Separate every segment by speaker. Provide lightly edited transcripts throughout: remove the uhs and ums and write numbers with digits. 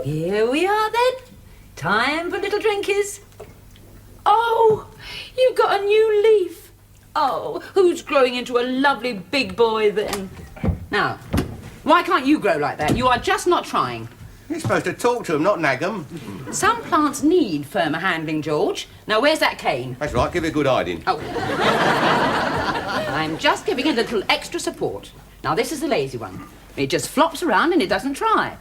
Speaker 1: Here we are then. Time for little drinkies. Oh, you've got a new leaf. Oh, who's growing into a lovely big boy then? Now, why can't you grow like that? You are just not trying.
Speaker 2: You're supposed to talk to them, not nag them.
Speaker 1: Some plants need firmer handling, George. Now, where's that cane?
Speaker 2: That's right, give it a good hiding.
Speaker 1: Oh. I'm just giving it a little extra support. Now, this is the lazy one. It just flops around and it doesn't try.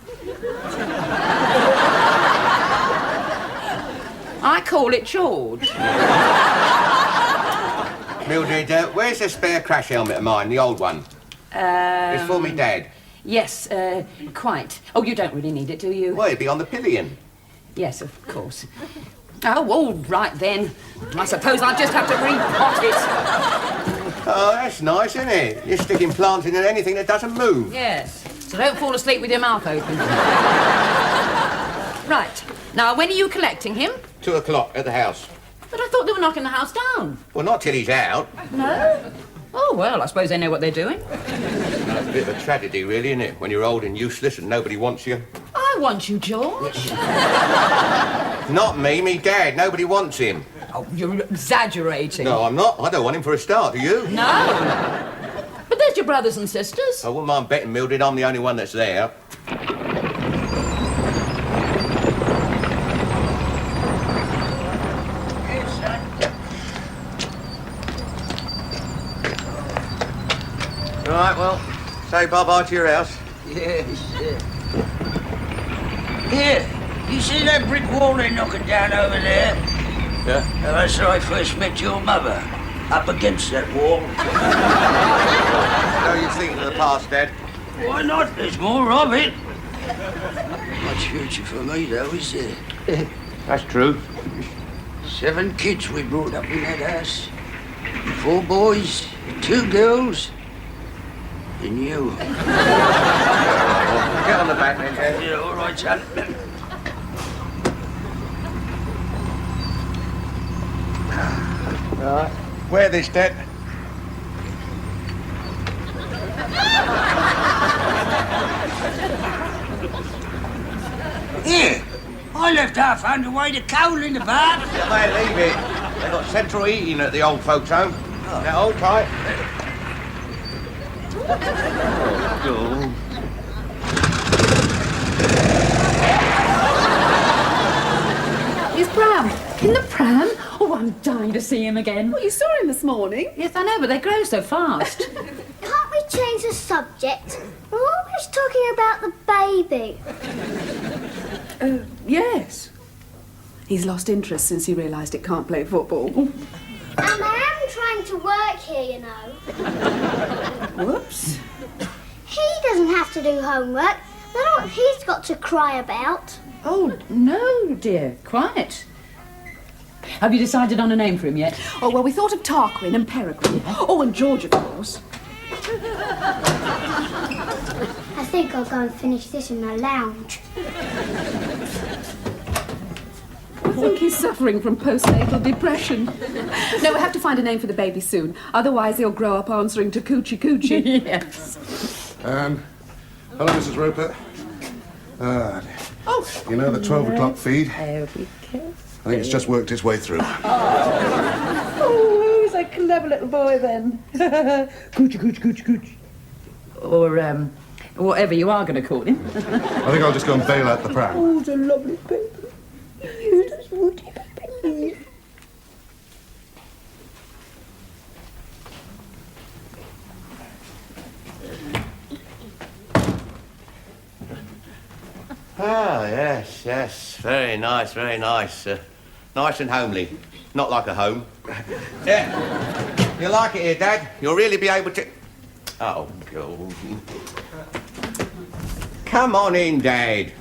Speaker 1: I call it George.
Speaker 2: Mildred, where's the spare crash helmet of mine, the old one? It's for me dad.
Speaker 1: Yes, quite. Oh, you don't really need it, do you?
Speaker 2: Well, it'd be on the pillion.
Speaker 1: Yes, of course. Oh, all right then. I suppose I'll just have to repot it.
Speaker 2: Oh, that's nice, isn't it? You're sticking plants in anything that doesn't move.
Speaker 1: Yes, so don't fall asleep with your mouth open. Right, now when are you collecting him?
Speaker 2: 2 o'clock at the house.
Speaker 1: But I thought they were knocking the house down.
Speaker 2: Well, not till he's out.
Speaker 1: No? Oh, well, I suppose they know what they're doing.
Speaker 2: It's a bit of a tragedy, really, isn't it? When you're old and useless and nobody wants you.
Speaker 1: I want you, George.
Speaker 2: Not me dad. Nobody wants him.
Speaker 1: Oh, you're exaggerating.
Speaker 2: No, I'm not. I don't want him for a start, do you?
Speaker 1: No. But there's your brothers and sisters.
Speaker 2: I wouldn't mind betting, Mildred, I'm the only one that's there. Right, well, say bye-bye to your house.
Speaker 3: Yes, Here, you see that brick wall they're knocking down over there?
Speaker 2: Yeah?
Speaker 3: That's where I first met your mother, up against that wall.
Speaker 2: No use thinking of the past, Dad.
Speaker 3: Why not? There's more of it. Much future for me, though, is there?
Speaker 2: That's true.
Speaker 3: 7 kids we brought up in that house. 4 boys, 2 girls, and you.
Speaker 2: Get on the back then, Dad.
Speaker 3: Yeah, all right, son.
Speaker 2: Right. Wear this, Dad.
Speaker 3: Here, I left half underway to coal in the bath.
Speaker 2: You may leave it. They've got central heating at the old folks' home. Now, hold tight.
Speaker 1: He's Bram. In the pram? Oh, I'm dying to see him again.
Speaker 4: Well, you saw him this morning.
Speaker 1: Yes, I know, but they grow so fast.
Speaker 5: Can't we change the subject? We're always talking about the baby.
Speaker 4: Yes. He's lost interest since he realised it can't play football.
Speaker 5: And I am trying to work here, you know.
Speaker 4: Whoops.
Speaker 5: He doesn't have to do homework. That's what he's got to cry about.
Speaker 1: Oh, no, dear. Quiet. Have you decided on a name for him yet?
Speaker 4: Oh, well, we thought of Tarquin and Peregrine. Oh, and George, of course.
Speaker 5: I think I'll go and finish this in the lounge.
Speaker 4: I think he's suffering from postnatal depression. No, we'll have to find a name for the baby soon. Otherwise, he'll grow up answering to Coochie Coochie.
Speaker 1: Yes.
Speaker 6: Hello, Mrs. Roper.
Speaker 1: Oh.
Speaker 6: You know the 12 o'clock feed?
Speaker 1: There we go.
Speaker 6: I think it's just worked its way through.
Speaker 1: Oh, he's a clever little boy then. Coochie, coochie, coochie, coochie. Or, whatever you are going to call him.
Speaker 6: I think I'll just go and bail out the pram.
Speaker 1: Oh, it's a lovely baby. It's a woody baby.
Speaker 2: Ah, yes, yes. Very nice, very nice. Nice and homely. Not like a home. Yeah. You like it here, Dad? You'll really be able to... Oh, God. Come on in, Dad.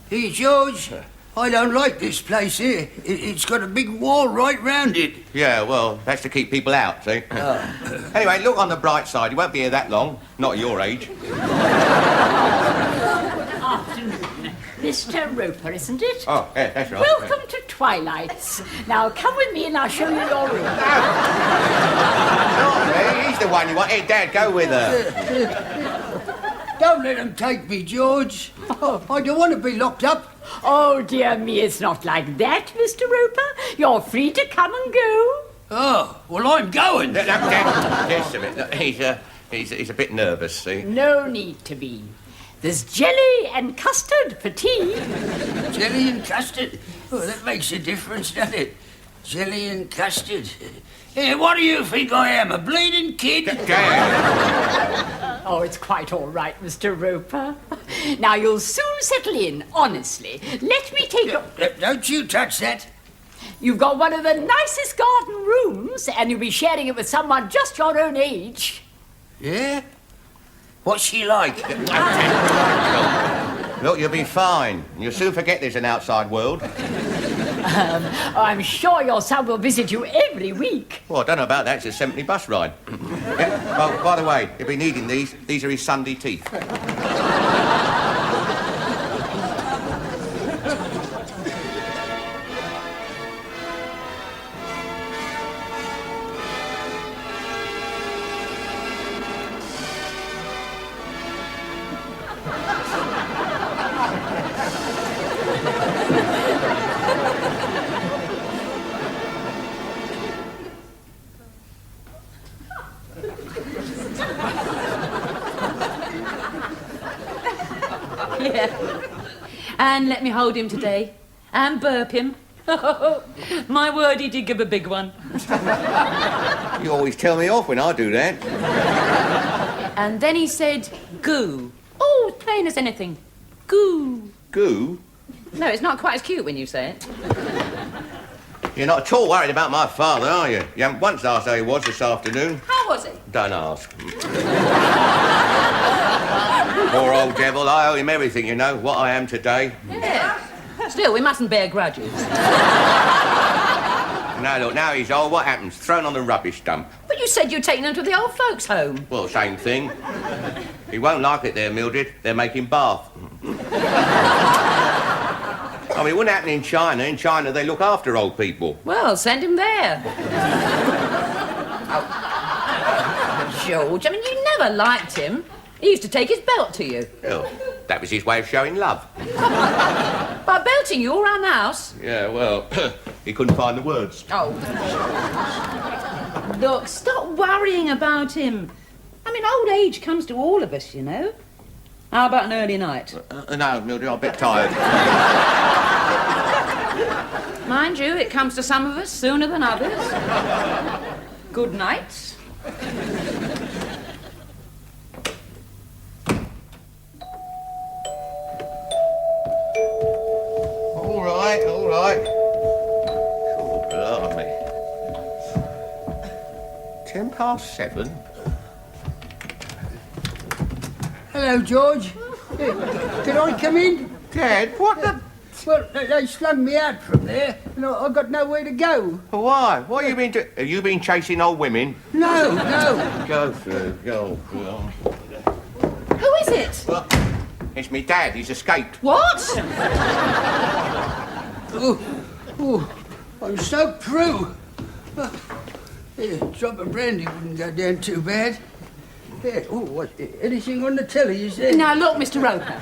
Speaker 3: Hey, George, I don't like this place here. It's got a big wall right round it.
Speaker 2: Yeah, well, that's to keep people out, see? Anyway, look on the bright side. You won't be here that long. Not at your age.
Speaker 7: Afternoon. Mr. Roper, isn't it?
Speaker 2: Oh, yeah, that's right.
Speaker 7: Welcome to Twilight's. Now, come with me and I'll show you your room.
Speaker 2: Not me. He's the one you want. Here, Dad, go with her.
Speaker 3: Don't let them take me, George. I don't want to be locked up.
Speaker 7: Oh, dear me, it's not like that, Mr. Roper. You're free to come and go.
Speaker 3: Oh, well, I'm going.
Speaker 2: No, Dad, just a minute. Look, he's a bit nervous, see?
Speaker 7: No need to be. There's jelly and custard for tea.
Speaker 3: Jelly and custard? Oh, that makes a difference, doesn't it? Jelly and custard. Hey, what do you think I am, a bleeding kid?
Speaker 2: Dad.
Speaker 7: Oh, it's quite all right, Mr. Roper. Now, you'll soon settle in, honestly. Let me take your...
Speaker 3: Don't you touch that.
Speaker 7: You've got one of the nicest garden rooms, and you'll be sharing it with someone just your own age.
Speaker 3: Yeah? What's she like?
Speaker 2: Look, you'll be fine. You'll soon forget there's an outside world.
Speaker 7: I'm sure your son will visit you every week.
Speaker 2: Well, I don't know about that. It's a 70 bus ride. Yeah. Oh, by the way, he'll be needing these. These are his Sunday teeth.
Speaker 1: Yeah. And let me hold him today. And burp him. My word, he did give a big one.
Speaker 2: You always tell me off when I do that.
Speaker 1: And then he said, goo. Oh, plain as anything. Goo.
Speaker 2: Goo?
Speaker 1: No, it's not quite as cute when you say it.
Speaker 2: You're not at all worried about my father, are you? You haven't once asked how he was this afternoon.
Speaker 1: How was he?
Speaker 2: Don't ask. Poor old devil. I owe him everything, you know, what I am today.
Speaker 1: Yeah. Still, we mustn't bear grudges.
Speaker 2: Now, look, now he's old, what happens? Thrown on the rubbish dump.
Speaker 1: But you said you'd taken him to the old folks' home.
Speaker 2: Well, same thing. He won't like it there, Mildred. They're making Bath. I mean, it wouldn't happen in China. In China, they look after old people.
Speaker 1: Well, send him there. Oh. George, I mean, you never liked him. He used to take his belt to you.
Speaker 2: Well, that was his way of showing love.
Speaker 1: By belting you all round the house?
Speaker 2: Yeah, well, he couldn't find the words.
Speaker 1: Oh. Look, stop worrying about him. I mean, old age comes to all of us, you know. How about an early night?
Speaker 2: No, Mildred, I'm a bit tired.
Speaker 1: Mind you, it comes to some of us sooner than others. Good night.
Speaker 2: All right, all right. Oh, blimey. 7:10.
Speaker 3: Hello, George. Can I come in?
Speaker 2: Dad, what the...
Speaker 3: Well, they slung me out from there, and I've got nowhere to go.
Speaker 2: Why? What have you been doing? Have you been chasing old women?
Speaker 3: No.
Speaker 2: Go through, go through.
Speaker 1: Who is it?
Speaker 2: Well, it's me dad. He's escaped.
Speaker 1: What?
Speaker 3: Oh, I'm so through. Here, drop of brandy wouldn't go down too bad. Yeah. Oh, what? Anything on the telly, is there?
Speaker 1: Now, look, Mr. Roper.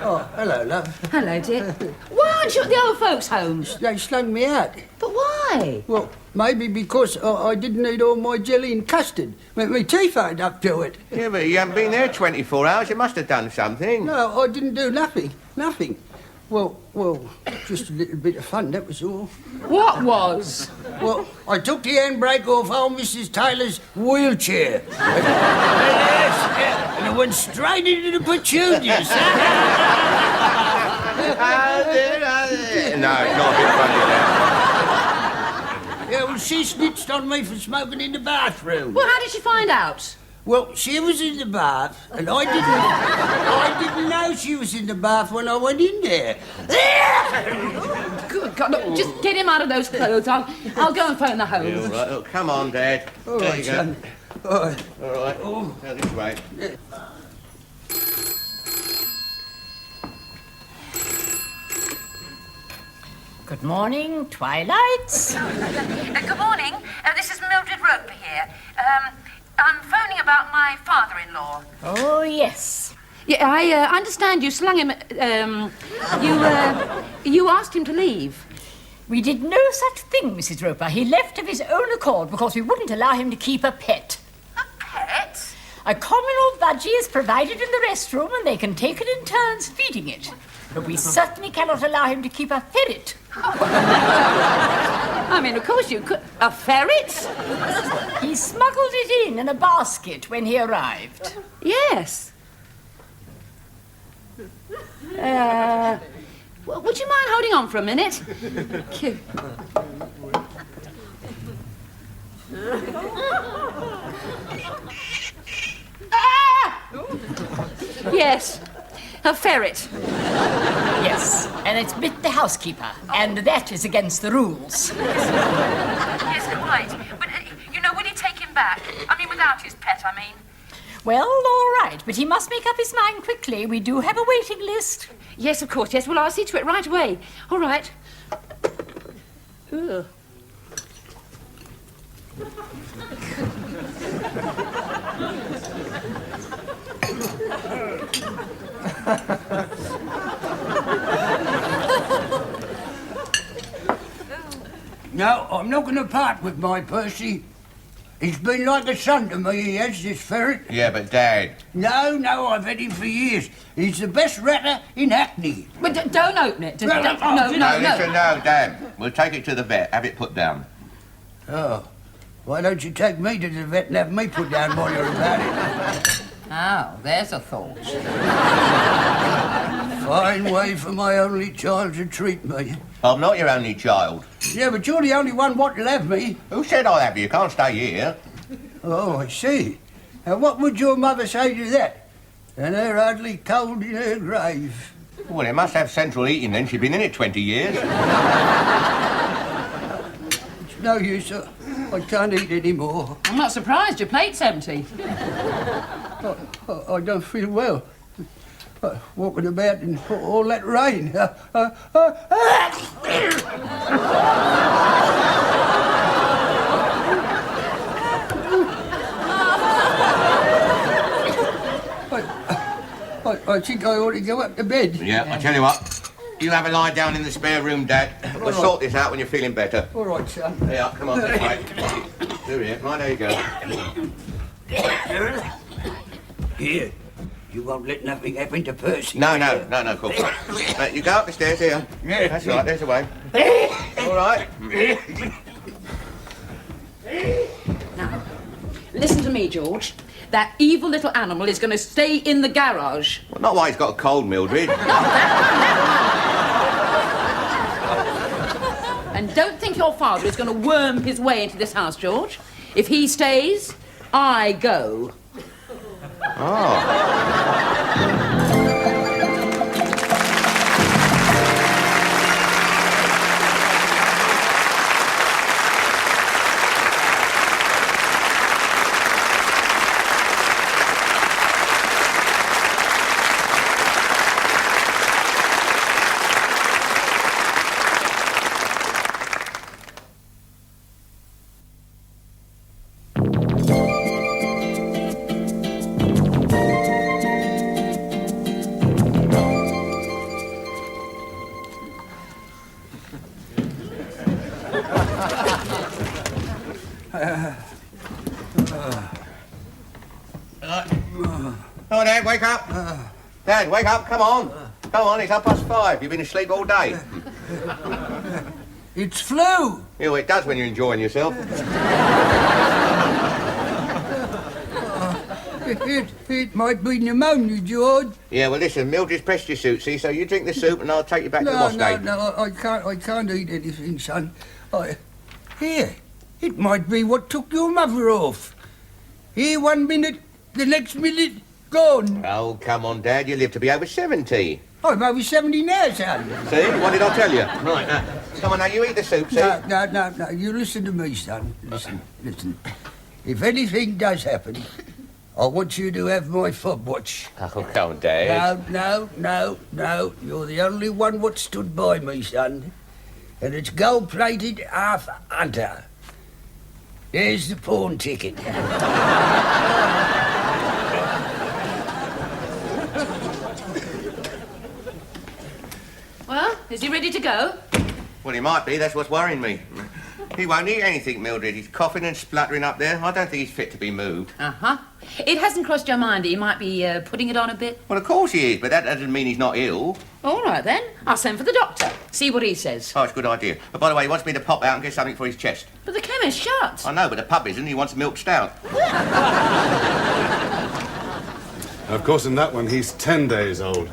Speaker 3: Oh, hello, love.
Speaker 1: Hello, dear. Why aren't you at the old folks' homes?
Speaker 3: They slung me out.
Speaker 1: But why?
Speaker 3: Well, maybe because I didn't eat all my jelly and custard. My teeth ain't up to it.
Speaker 2: Yeah, but you haven't been there 24 hours. You must have done something.
Speaker 3: No, I didn't do nothing. Nothing. Well, just a little bit of fun, that was all.
Speaker 1: What was?
Speaker 3: Well, I took the handbrake off old Mrs. Taylor's wheelchair. And I went straight into the petunias.
Speaker 2: No, it's not a bit funny, that.
Speaker 3: Yeah, well, she snitched on me for smoking in the bathroom.
Speaker 1: Well, how did she find out?
Speaker 3: Well, she was in the bath, and I didn't know she was in the bath when I went in there.
Speaker 1: Good God, look, just get him out of those clothes. I'll go and phone the home.
Speaker 2: Yeah, all right. Look, come on, Dad.
Speaker 3: All
Speaker 2: There
Speaker 3: right,
Speaker 2: you go.
Speaker 3: son. All right.
Speaker 2: All right. Now this way.
Speaker 7: Good morning, Twilights.
Speaker 1: Good morning. This is Mildred Roper here. I'm phoning about my father-in-law.
Speaker 7: Oh, yes.
Speaker 1: Yeah, I understand you slung him. You asked him to leave.
Speaker 7: We did no such thing, Mrs. Roper. He left of his own accord because we wouldn't allow him to keep a pet.
Speaker 1: A pet?
Speaker 7: A common old budgie is provided in the restroom and they can take it in turns feeding it. But we certainly cannot allow him to keep a ferret.
Speaker 1: I mean, of course you could. A ferret?
Speaker 7: He smuggled it in a basket when he arrived.
Speaker 1: Yes. Well, would you mind holding on for a minute? Thank you. Yes, a ferret.
Speaker 7: Yes, and it's bit the housekeeper, and that is against the rules.
Speaker 1: Yes, quite. But, will he take him back? I mean, without his pet, I mean.
Speaker 7: Well, all right, but he must make up his mind quickly. We do have a waiting list.
Speaker 1: Yes, of course, yes. Well, I'll see to it right away. All right. Ugh.
Speaker 3: No, I'm not going to part with my Percy. He's been like a son to me, he has, this ferret.
Speaker 2: Yeah, but Dad.
Speaker 3: No, I've had him for years. He's the best ratter in Hackney.
Speaker 1: But don't open it.
Speaker 3: No,
Speaker 1: No.
Speaker 2: Listen, no, Dad. We'll take it to the vet. Have it put down.
Speaker 3: Oh, why don't you take me to the vet and have me put down while you're about it?
Speaker 1: Oh, there's a thought.
Speaker 3: Fine way for my only child to treat me.
Speaker 2: I'm not your only child.
Speaker 3: Yeah, but you're the only one what'll have me.
Speaker 2: Who said I'll have you? You can't stay here.
Speaker 3: Oh, I see. And what would your mother say to that? And her hardly cold in her grave.
Speaker 2: Well, it must have central heating then. She's been in it 20 years.
Speaker 3: It's no use. I can't eat any more.
Speaker 1: I'm not surprised. Your plate's empty.
Speaker 3: I don't feel well. Walking about in all that rain. I think I ought to go up to bed.
Speaker 2: Yeah, I tell you what. You have a lie down in the spare room, Dad. We'll sort this out when you're feeling better.
Speaker 3: All right, son.
Speaker 2: Yeah, come on, this way. There you go. Right, there you go.
Speaker 3: Here, you won't let nothing happen to Percy.
Speaker 2: No, of course not. Right, you go up the stairs here.
Speaker 3: Yeah.
Speaker 2: That's right, there's the way. All right.
Speaker 1: Now, listen to me, George. That evil little animal is going to stay in the garage.
Speaker 2: Well, not why he's got a cold, Mildred.
Speaker 1: And don't think your father is going to worm his way into this house, George. If he stays, I go.
Speaker 2: Oh. Oh, Dad, wake up. Dad, wake up, come on. Come on, it's 5:30. You've been asleep all day.
Speaker 3: It's flu.
Speaker 2: Yeah, well, it does when you're enjoying yourself.
Speaker 3: It might be pneumonia, George.
Speaker 2: Yeah, well, listen, Mildred's pressed your suit, see, so you drink the soup and I'll take you back to the wash day.
Speaker 3: No, I can't eat anything, son. Here, it might be what took your mother off. Here 1 minute, the next minute, gone.
Speaker 2: Oh, come on, Dad, you live to be over 70.
Speaker 3: I'm over 70 now, son.
Speaker 2: See, what did I tell you? Right, now, come on, now, you eat the soup, see?
Speaker 3: No, you listen to me, son. Listen. If anything does happen, I want you to have my fob watch.
Speaker 2: Oh, come on, Dad.
Speaker 3: No. You're the only one what stood by me, son. And it's gold-plated half hunter. There's the pawn ticket.
Speaker 1: Well, is he ready to go?
Speaker 2: Well, he might be, that's what's worrying me. He won't eat anything, Mildred. He's coughing and spluttering up there. I don't think he's fit to be moved.
Speaker 1: Uh-huh. It hasn't crossed your mind that you might be putting it on a bit?
Speaker 2: Well, of course he is, but that doesn't mean he's not ill.
Speaker 1: All right, then. I'll send for the doctor. See what he says.
Speaker 2: Oh, it's a good idea. But by the way, he wants me to pop out and get something for his chest.
Speaker 1: But the chemist's shut.
Speaker 2: I know, but the pub isn't. He wants milk stout.
Speaker 6: Of course, in that one, he's 10 days old.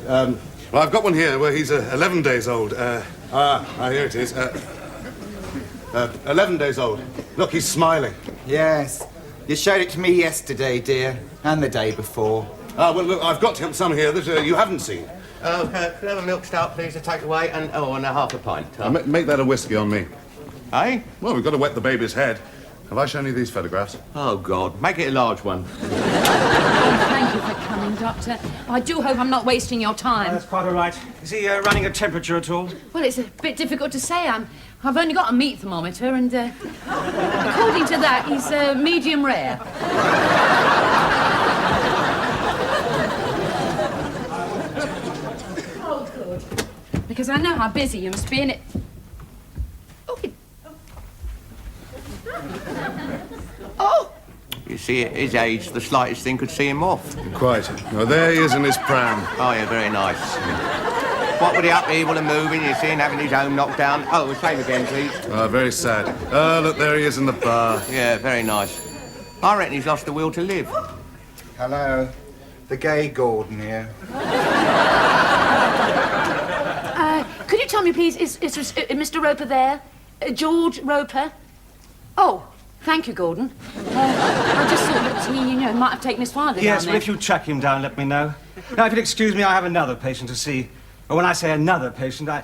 Speaker 6: Well, I've got one here where he's 11 days old. Here it is. 11 days old. Look, he's smiling.
Speaker 8: Yes. You showed it to me yesterday, dear, and the day before.
Speaker 6: Well, look, I've got some here that you haven't seen.
Speaker 2: Oh, could I have a milk stout, please, to take away? And a half a pint.
Speaker 6: Make that a whiskey on me.
Speaker 2: Eh?
Speaker 6: Well, we've got to wet the baby's head. Have I shown you these photographs?
Speaker 2: Oh, God. Make it a large one.
Speaker 1: Thank you for coming, Doctor. I do hope I'm not wasting your time.
Speaker 9: That's quite all right. Is he running a temperature at all?
Speaker 1: Well, it's a bit difficult to say. I've only got a meat thermometer, and according to that, he's medium rare. Oh, good. Because I know how busy you must be, and it... Oh!
Speaker 2: You see, at his age, the slightest thing could see him off.
Speaker 6: Quite. Well, there he is in his pram.
Speaker 2: Oh, yeah, very nice. What with the upheaval and moving, you see, and having his home knocked down. Oh, same again, please.
Speaker 6: Very sad. Look, there he is in the bar.
Speaker 2: Yeah, very nice. I reckon he's lost the will to live.
Speaker 8: Hello. The gay Gordon here.
Speaker 1: Could you tell me, please, is Mr. Roper there? George Roper? Oh, thank you, Gordon. I just thought that he, might have taken his father
Speaker 9: Yes,
Speaker 1: down
Speaker 9: but
Speaker 1: there.
Speaker 9: if you track him down, let me know. Now, if you'll excuse me, I have another patient to see. But when I say another patient, I'll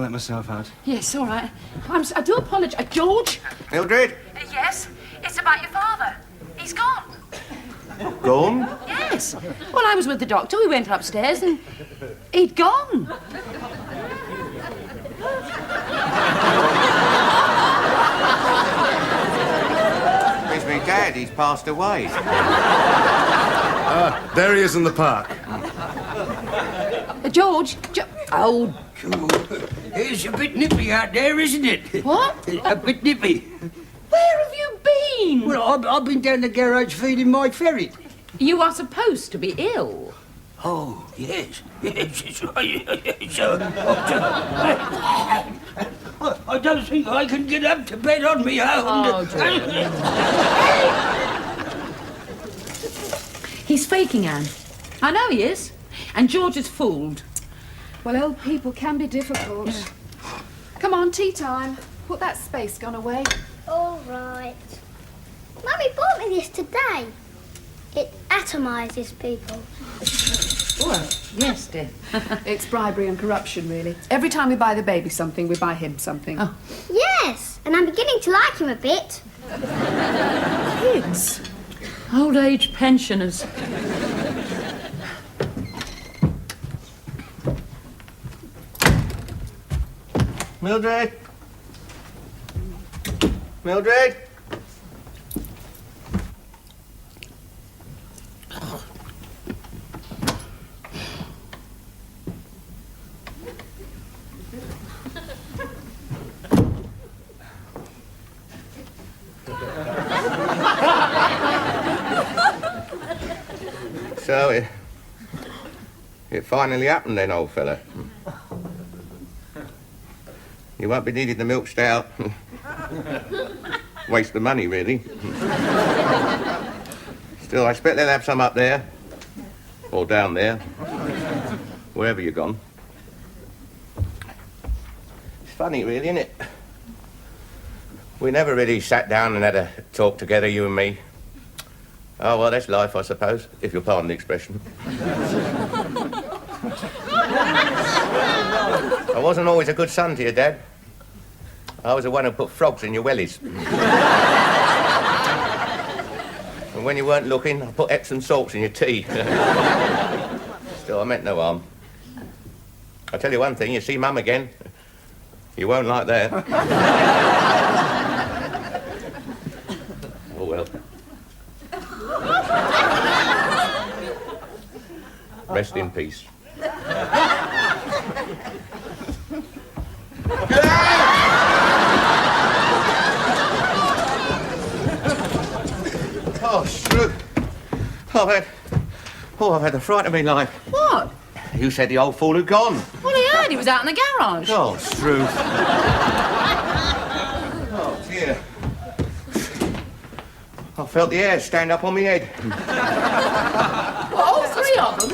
Speaker 9: let myself out.
Speaker 1: Yes, all right. I do apologise. George?
Speaker 2: Mildred?
Speaker 1: Yes, it's about your father. He's gone.
Speaker 2: Gone?
Speaker 1: Yes. Well, I was with the doctor. We went upstairs and he'd gone.
Speaker 2: It's me dad. He's passed away.
Speaker 6: There he is in the park.
Speaker 1: George? Oh.
Speaker 3: It's a bit nippy out there, isn't it?
Speaker 1: What?
Speaker 3: A bit nippy.
Speaker 1: Where have you been?
Speaker 3: Well, I've been down the garage feeding my ferret.
Speaker 1: You are supposed to be ill.
Speaker 3: Oh, yes. Yes, I don't think I can get up to bed on my own.
Speaker 1: He's faking, Anne. I know he is. And George is fooled.
Speaker 4: Well, old people can be difficult. Yeah. Come on, tea time. Put that space gun away.
Speaker 5: All right. Mummy bought me this today. It atomises people.
Speaker 1: Well, yes, dear.
Speaker 4: It's bribery and corruption, really. Every time we buy the baby something, we buy him something.
Speaker 1: Oh.
Speaker 5: Yes, and I'm beginning to like him a bit.
Speaker 1: Kids. Old age pensioners.
Speaker 2: Mildred? Mildred? So, it finally happened then, old fella. You won't be needing the milk stout. Waste the money, really. Still, I expect they'll have some up there. Or down there. Wherever you're gone. It's funny, really, isn't it? We never really sat down and had a talk together, you and me. Oh, well, that's life, I suppose, if you'll pardon the expression. I wasn't always a good son to you, Dad. I was the one who put frogs in your wellies. And when you weren't looking, I put Epsom salts in your tea. Still, I meant no harm. I'll tell you one thing, you see Mum again, you won't like that. Oh, well. Rest in peace. Oh, Shrew. I've had the fright of my life.
Speaker 1: What?
Speaker 2: You said the old fool had gone.
Speaker 1: Well, he had. He was out in the garage.
Speaker 2: Oh, Shrew. Oh, dear. I felt the hair stand up on my head.
Speaker 1: What, all three of them?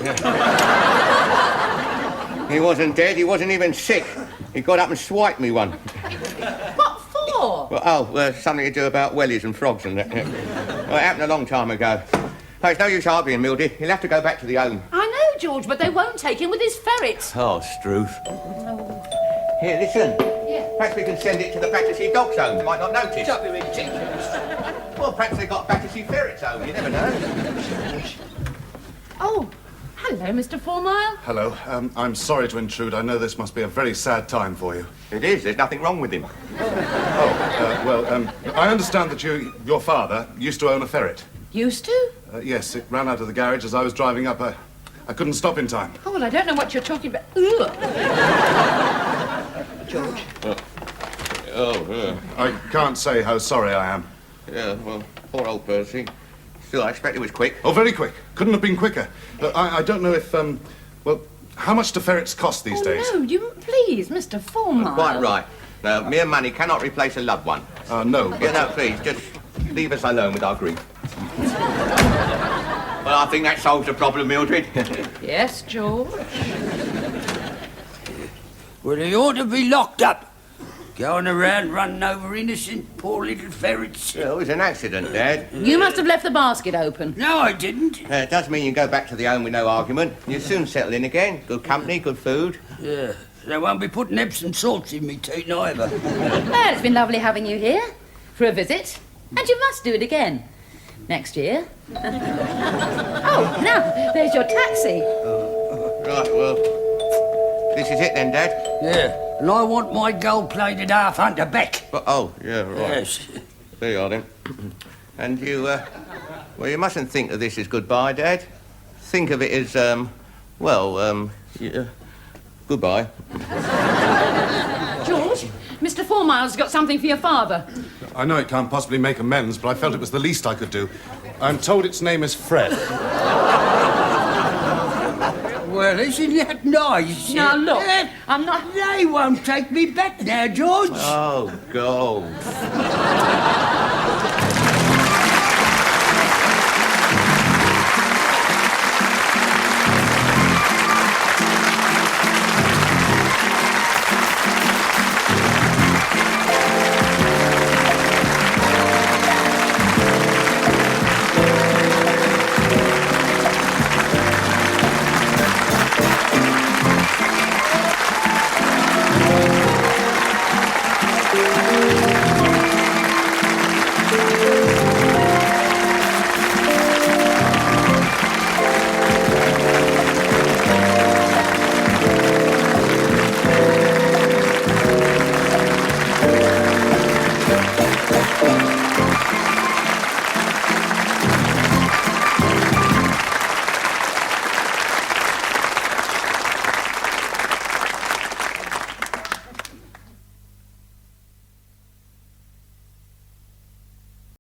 Speaker 2: He wasn't dead, he wasn't even sick. He got up and swiped me one.
Speaker 1: What for?
Speaker 2: Well, something to do about wellies and frogs and that. Well, it happened a long time ago. Oh, it's no use arguing, Mildred. He'll have to go back to the home.
Speaker 1: I know, George, but they won't take him with his ferret.
Speaker 2: Oh, Struth. Here, listen.
Speaker 1: Yeah.
Speaker 2: Perhaps we can send it to the Battersea Dogs Home. They might not notice.
Speaker 1: Don't be ridiculous.
Speaker 2: Well, perhaps they got Battersea Ferrets Home. You never know.
Speaker 1: Oh, hello, Mr. Fourmile.
Speaker 6: Hello. I'm sorry to intrude. I know this must be a very sad time for you.
Speaker 2: It is. There's nothing wrong with him.
Speaker 6: I understand that your father used to own a ferret.
Speaker 1: Used to?
Speaker 6: Yes, it ran out of the garage as I was driving up. I couldn't stop in time.
Speaker 1: Oh, well, I don't know what you're talking about. Ugh. George.
Speaker 6: I can't say how sorry I am.
Speaker 2: Yeah, well, poor old Percy. Still, I expect it was quick.
Speaker 6: Oh, very quick. Couldn't have been quicker. But I don't know if, how much do ferrets cost these days?
Speaker 1: No, please, Mr. Fourmile.
Speaker 2: Quite right. No, mere money cannot replace a loved one.
Speaker 6: No, but...
Speaker 2: Yeah, no, please, just leave us alone with our grief. Well, I think that solves the problem, Mildred.
Speaker 1: Yes, George?
Speaker 3: Well, they ought to be locked up. Going around running over innocent poor little ferrets.
Speaker 2: Well, it was an accident, Dad.
Speaker 1: You must have left the basket open.
Speaker 3: No, I didn't.
Speaker 2: It does mean you can go back to the home with no argument. You'll soon settle in again. Good company, good food.
Speaker 3: Yeah, they won't be putting Epsom salts in me tea neither.
Speaker 1: Well, it's been lovely having you here for a visit. And you must do it again. Next year. Oh, now, there's your taxi.
Speaker 2: Right, well, this is it then, Dad?
Speaker 3: Yeah, and I want my gold-plated half-hunter back.
Speaker 2: Yeah, right.
Speaker 3: Yes.
Speaker 2: There you are, then. And you, well, you mustn't think of this as goodbye, Dad. Think of it as, goodbye.
Speaker 1: George, Mr. Fourmile's got something for your father.
Speaker 6: I know it can't possibly make amends, but I felt it was the least I could do. I'm told its name is Fred.
Speaker 3: Well, isn't that nice?
Speaker 1: Now, look, I'm not...
Speaker 3: They won't take me back now, George.
Speaker 2: Oh, God.